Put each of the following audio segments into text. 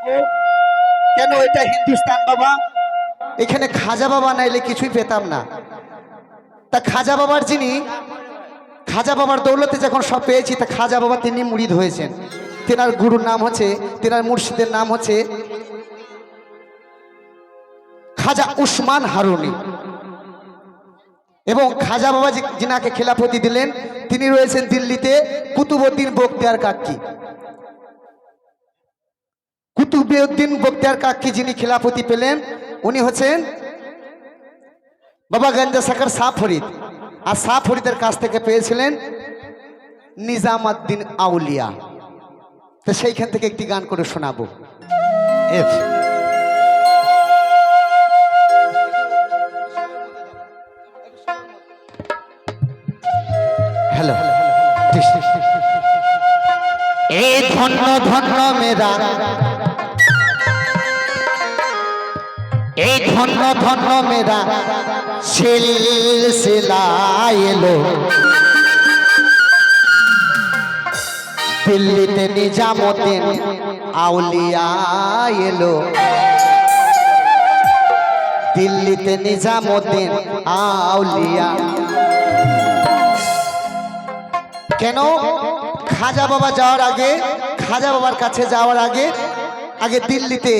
কেন এটা হিন্দুস্তান বাবা? এখানে খাজা বাবা নাইলে কিছুই পেতাম না। তা খাজা বাবার খাজা বাবার দৌলতে যখন সব পেয়েছি, তা খাজা বাবা তিনি মুরিদ হয়েছেন। তেনার গুরুর নাম হচ্ছে, তেনার মুর্শিদের নাম হচ্ছে খাজা উসমান হারুনি। এবং খাজা বাবা যিনাকে খেলাফতি দিলেন তিনি রয়েছেন দিল্লিতে কুতুবউদ্দিন বখতিয়ার কাকি। কুতুবউদ্দিন বখতিয়ার কাকি যিনি খেলাফতি পেলেন উনি হচ্ছেন বাবা গঞ্জা সাকার শাহ ফরিদ। আর শাহ ফরিদের কাছ থেকে পেয়েছিলেন নিজামউদ্দিন আউলিয়া। তো সেইখান থেকে একটি গান করে শোনাবো। হ্যালো, এই ধন্য ধন্য মেরা, এই ধন্য ধন্য মেরা সিলসিলা এলো দিল্লিতে নিজামউদ্দিন আউলিয়া এলো, দিল্লিতে নিজামউদ্দিন আউলিয়া। কেন? খাজা বাবা যাওয়ার আগে, খাজা বাবার কাছে যাওয়ার আগে আগে দিল্লিতে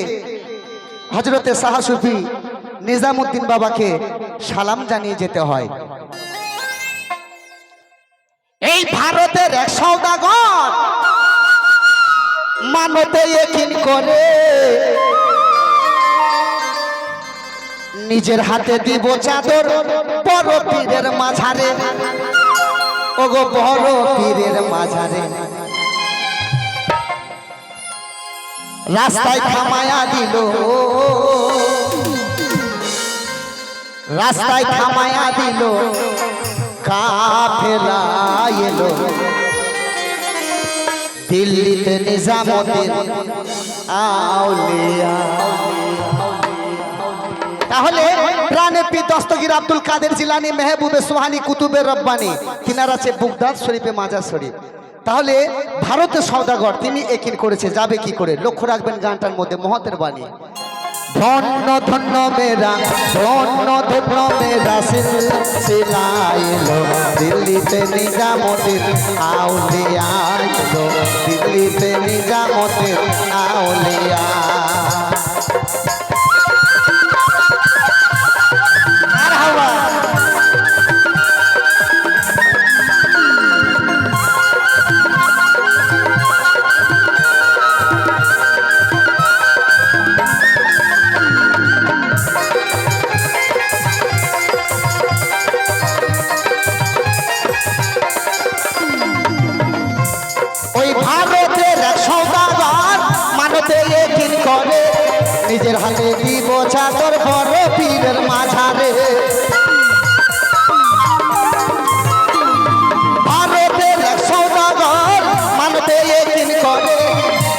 হযরতে শাহ সুফি নিজামউদ্দিন বাবাকে সালাম জানিয়ে যেতে হয়। এই ভারতের এক সওদাগর মানতে ইকিন করে নিজের হাতে দিব চাদর বড় পীরের মাঝারে, ওগো বড় পীরের মাঝারে। রাস্তায় থামায়া দিল, রাস্তায় থামায়া দিল কাফেলা এলো দিল্লিতে নিজামউদ্দিন আউলিয়া। তাহলে প্রাণের পীর দস্তগীর আব্দুল কাদের জিলানী, মেহবুবে সুবহানী, কুতুবে রব্বানী, তিনার আছে বুগদাদ শরীফে মাজার শরীফ। তাহলে ভারতের সওদাগর তিনি একিন করেছে, যাবে কি করে? লক্ষ্য রাখবেন গানটার মধ্যে মহতের বাণী। ধন্য ধন্য মেরা, ধন্য ধন্য মেরা সিলসিলা এলো দিল্লিতে নিজামউদ্দিন আউলিয়া এলো, দিল্লিতে নিজামউদ্দিন আউলিয়া। নিজের হাতে দিব চাদর বড় পীরের মাঝারে, ভারতের এক সওদাগর মানতে ইকিন করে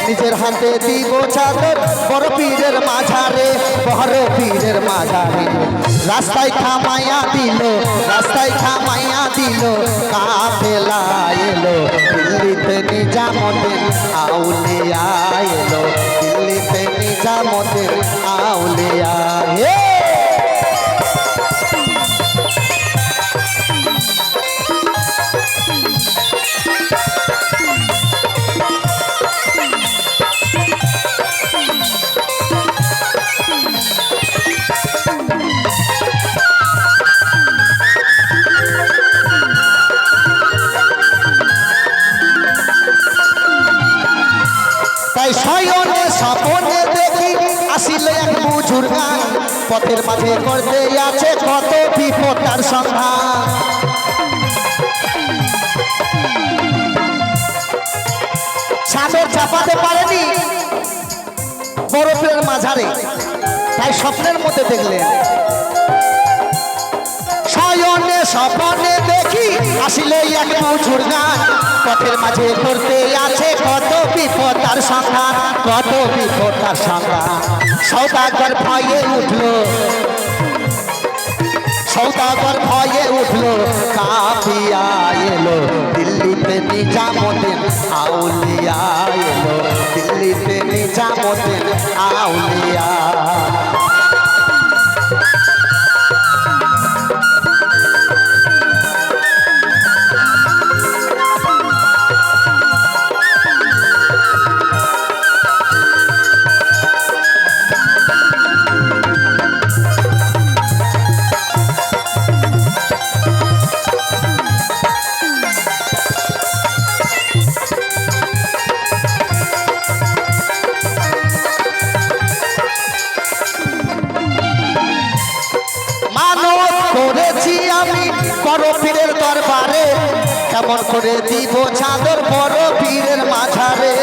নিজের হাতে দিব চাদর বড় পীরের মাঝারে, বড় পীরের মাঝারে। রাস্তায় থামাইয়া দিল, রাস্তায় থামাইয়া দিল কাফেলা এলো দিল্লিতে নিজামউদ্দিন আউলিয়া এলো, দিল্লিতে নিজামউদ্দিন আউলিয়া। তাই শয়নে স্বপনে দেখি আসিল এক বুজুর্গ, পথের মাঝে করতে আছে কত বিপদ তার সন্ধান। চাদর চাপাতে পারেনি বরফের মাঝারে, তাই স্বপ্নের মধ্যে দেখলেন। শয়নে স্বপনে দেখি আসিল এক বুজুর্গ, পথের মাঝে করতে আছে কত বিপদ তার সন্ধান, কত বিপদ তার সন্ধান। সওদাগর ভয়ে উঠলো, সওদাগর ভয়ে উঠলো কাফিয়া এলো দিল্লিতে নিজামউদ্দিন আউলিয়া এলো, দিল্লিতে নিজামুদ্দিন আউলিয়া। করেছি আমি বড় পীরের দরবারে, কেমন করে দিব চাদর বড় পীরের মাঝারে।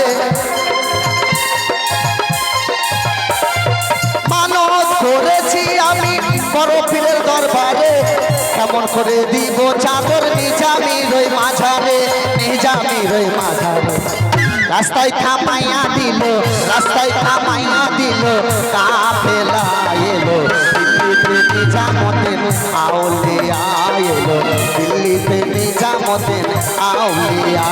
মানত করেছি আমি বড় পীরের দরবারে, কেমন করে দিব চাদর নিজামির ওই মাঝারে, নিজামির ওই মাঝারে। রাস্তায় থামাইয়া দিল, রাস্তায় থামাইয়া দিল, কাফেলা এলো দিল্লিতে নিজামুদ্দিন আউলিয়া এলো, দিল্লিতে নিজামুদ্দিন আউলিয়া।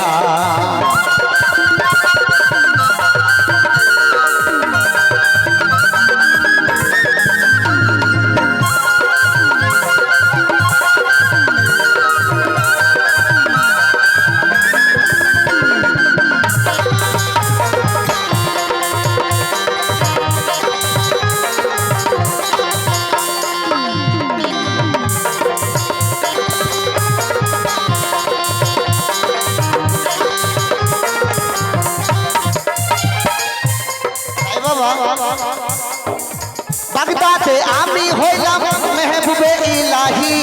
বাগদাদে আমি হইলাম মেহবুবে ইলাহি,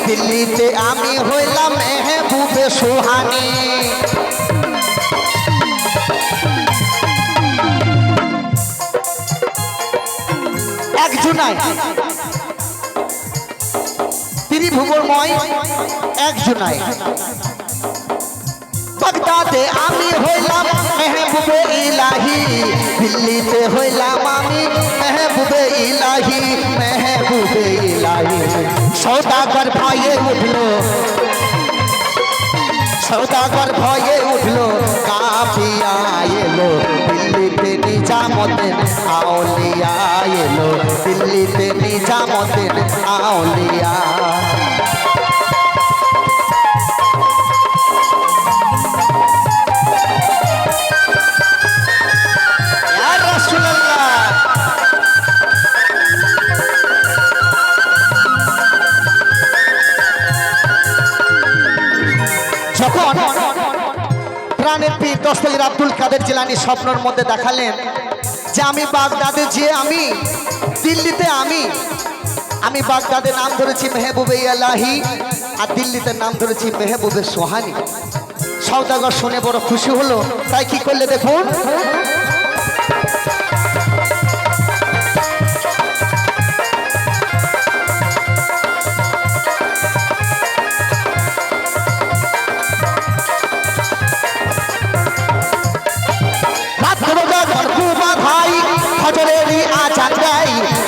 দিল্লিতে আমি হইলাম মেহবুবে সুহানি। একজনাই ত্রিভুবনময় একজনাই। বাগদাদে আমি হইলাম মেহবুবে ইলাহি, দিল্লিতে হইলাম আমি মেহবুবে ইলাহি, মেহবুবে ইলাহি। সওদাগর ভয়ে উঠলো, সওদাগর ভয়ে উঠলো, কাফিয়া এলো দিল্লিতে নিজামুদ্দিন আউলিয়া এলো, দিল্লিতে নিজামুদ্দিন আউলিয়া। যখন প্রাণের পীর দস্তগীর আব্দুল কাদের জিলানী স্বপ্নের মধ্যে দেখালেন যে আমি বাগদাদে যে আমি দিল্লিতে আমি বাগদাদে নাম ধরেছি মেহবুবে ইলাহি আর দিল্লিতে নাম ধরেছি মেহবুবে সুহানি। সওদাগর শুনে বড় খুশি হলো, তাই কি করলে দেখুন।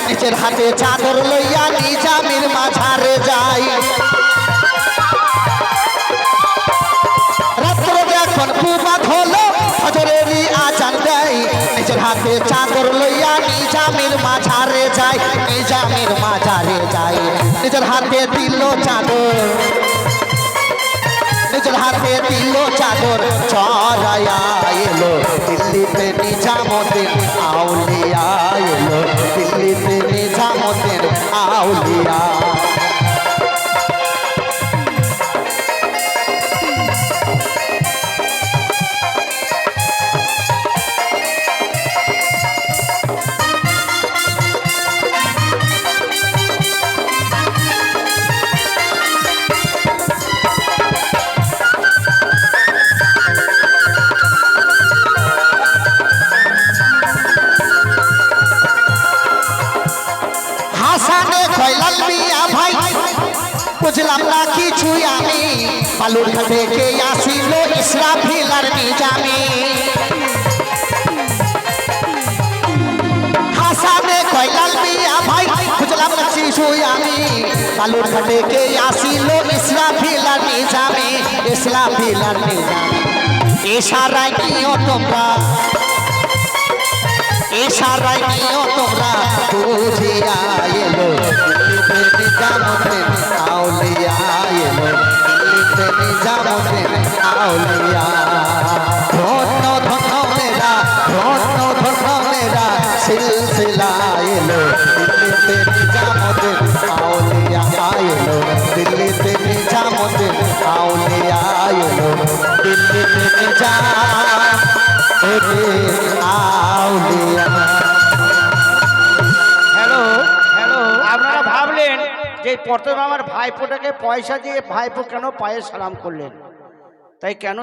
নিজের হাতে চাদর লইয়া নিজামির মাঝারে যাই, রাত্র যখন কুবাত হলো ফজরেরই আজান দেয়, নিজের হাতে চাদর লইয়া নিজামির মাঝারে যাই, নিজামির মাঝারে যাই। নিজের হাতে দিল চাদর, নিজের হাতে দিল চাদর, চড়াইয়া এলো দিল্লিতে নিজামুদ্দিন আউলিয়া এলো, দিল্লিতে নিজামুদ্দিন আউলিয়া। বুঝলাম না কিছুই আমি, বালুরঘাট থেকে আসিল ইসরাফিল আর নিজামি। হাসানে কয়লাল মিয়া ভাই, বুঝলাম না কিছুই আমি, বালুরঘাট থেকে আসিল ইসরাফিল আর নিজামি, ইসরাফিল আর নিজামি। ইশারায় নিও তোমরা, ইশারায় নিও তোমরা বুঝিয়া এলো নিজামুদ্দিন আউলিয়া এলো নিজামুদ্দিন আউলিয়া ধন্য ধন্য মেরা ধন্য ধন্য মেরা সিলসিলা এলো দিল্লিতে নিজামুদ্দিন আউলিয়া এলো দিল্লিতে নিজামুদ্দিন আউলিয়া এলো দিল্লিতে নিজামুদ্দিন আউলিয়া। হ্যালো হ্যালো, আপনারা ভাবলেন যে প্রথমে আমার ভাইপোটাকে পয়সা দিয়ে ভাইপো কেন পায়ে সালাম করলেন, তাই কেন